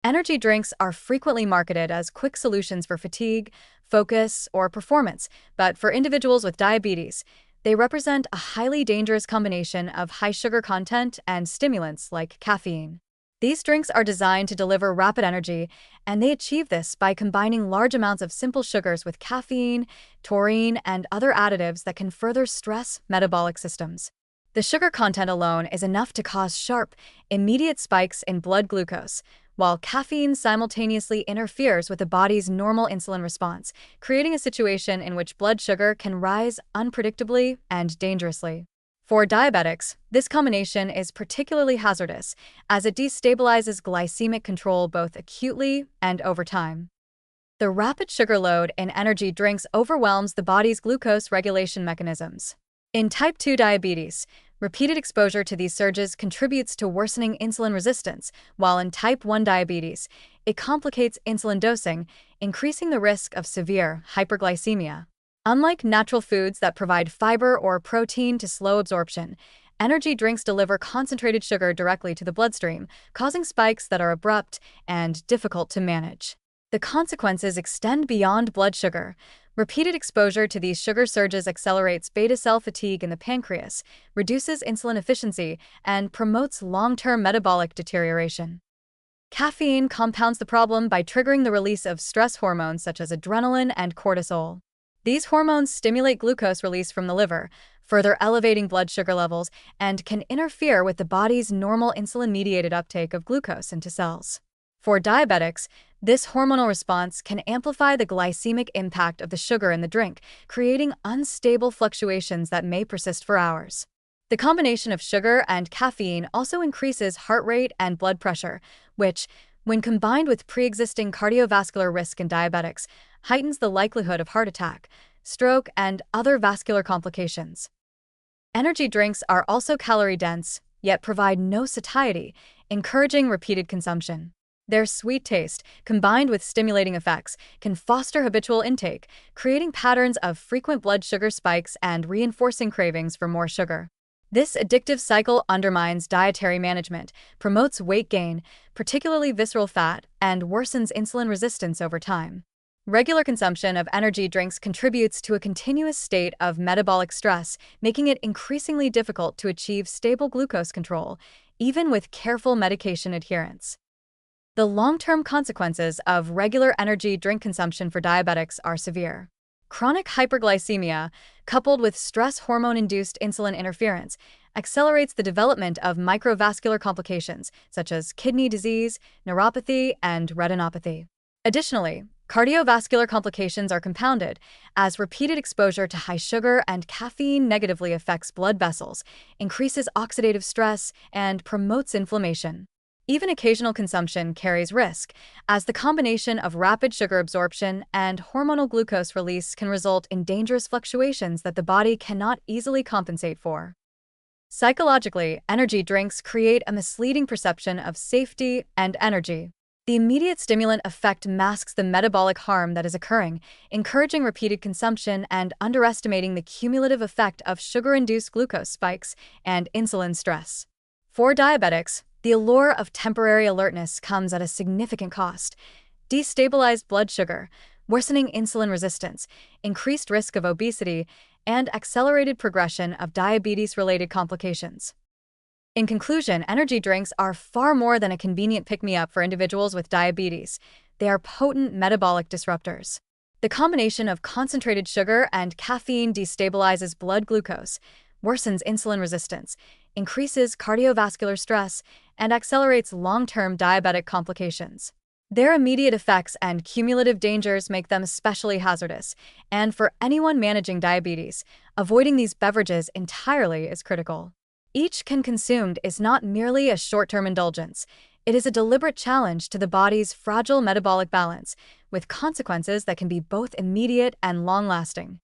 Energy drinks are frequently marketed as quick solutions for fatigue, focus, or performance, but for individuals with diabetes, they represent a highly dangerous combination of high sugar content and stimulants like caffeine. These drinks are designed to deliver rapid energy, and they achieve this by combining large amounts of simple sugars with caffeine, taurine, and other additives that can further stress metabolic systems. The sugar content alone is enough to cause sharp, immediate spikes in blood glucose, while caffeine simultaneously interferes with the body's normal insulin response, creating a situation in which blood sugar can rise unpredictably and dangerously. For diabetics, this combination is particularly hazardous as it destabilizes glycemic control both acutely and over time. The rapid sugar load in energy drinks overwhelms the body's glucose regulation mechanisms. In type 2 diabetes, repeated exposure to these surges contributes to worsening insulin resistance, while in type 1 diabetes, it complicates insulin dosing, increasing the risk of severe hyperglycemia. Unlike natural foods that provide fiber or protein to slow absorption, energy drinks deliver concentrated sugar directly to the bloodstream, causing spikes that are abrupt and difficult to manage. The consequences extend beyond blood sugar. Repeated exposure to these sugar surges accelerates beta cell fatigue in the pancreas, reduces insulin efficiency, and promotes long-term metabolic deterioration. Caffeine compounds the problem by triggering the release of stress hormones such as adrenaline and cortisol. These hormones stimulate glucose release from the liver, further elevating blood sugar levels, and can interfere with the body's normal insulin-mediated uptake of glucose into cells. For diabetics, this hormonal response can amplify the glycemic impact of the sugar in the drink, creating unstable fluctuations that may persist for hours. The combination of sugar and caffeine also increases heart rate and blood pressure, which, when combined with pre-existing cardiovascular risk in diabetics, heightens the likelihood of heart attack, stroke, and other vascular complications. Energy drinks are also calorie-dense, yet provide no satiety, encouraging repeated consumption. Their sweet taste, combined with stimulating effects, can foster habitual intake, creating patterns of frequent blood sugar spikes and reinforcing cravings for more sugar. This addictive cycle undermines dietary management, promotes weight gain, particularly visceral fat, and worsens insulin resistance over time. Regular consumption of energy drinks contributes to a continuous state of metabolic stress, making it increasingly difficult to achieve stable glucose control, even with careful medication adherence. The long-term consequences of regular energy drink consumption for diabetics are severe. Chronic hyperglycemia, coupled with stress hormone-induced insulin interference, accelerates the development of microvascular complications such as kidney disease, neuropathy, and retinopathy. Additionally, cardiovascular complications are compounded as repeated exposure to high sugar and caffeine negatively affects blood vessels, increases oxidative stress, and promotes inflammation. Even occasional consumption carries risk, as the combination of rapid sugar absorption and hormonal glucose release can result in dangerous fluctuations that the body cannot easily compensate for. Psychologically, energy drinks create a misleading perception of safety and energy. The immediate stimulant effect masks the metabolic harm that is occurring, encouraging repeated consumption and underestimating the cumulative effect of sugar-induced glucose spikes and insulin stress. For diabetics, the allure of temporary alertness comes at a significant cost. Destabilized blood sugar, worsening insulin resistance, increased risk of obesity, and accelerated progression of diabetes-related complications. In conclusion, energy drinks are far more than a convenient pick-me-up for individuals with diabetes. They are potent metabolic disruptors. The combination of concentrated sugar and caffeine destabilizes blood glucose, worsens insulin resistance, increases cardiovascular stress, and accelerates long-term diabetic complications. Their immediate effects and cumulative dangers make them especially hazardous, and for anyone managing diabetes, avoiding these beverages entirely is critical. Each can consumed is not merely a short-term indulgence. It is a deliberate challenge to the body's fragile metabolic balance, with consequences that can be both immediate and long-lasting.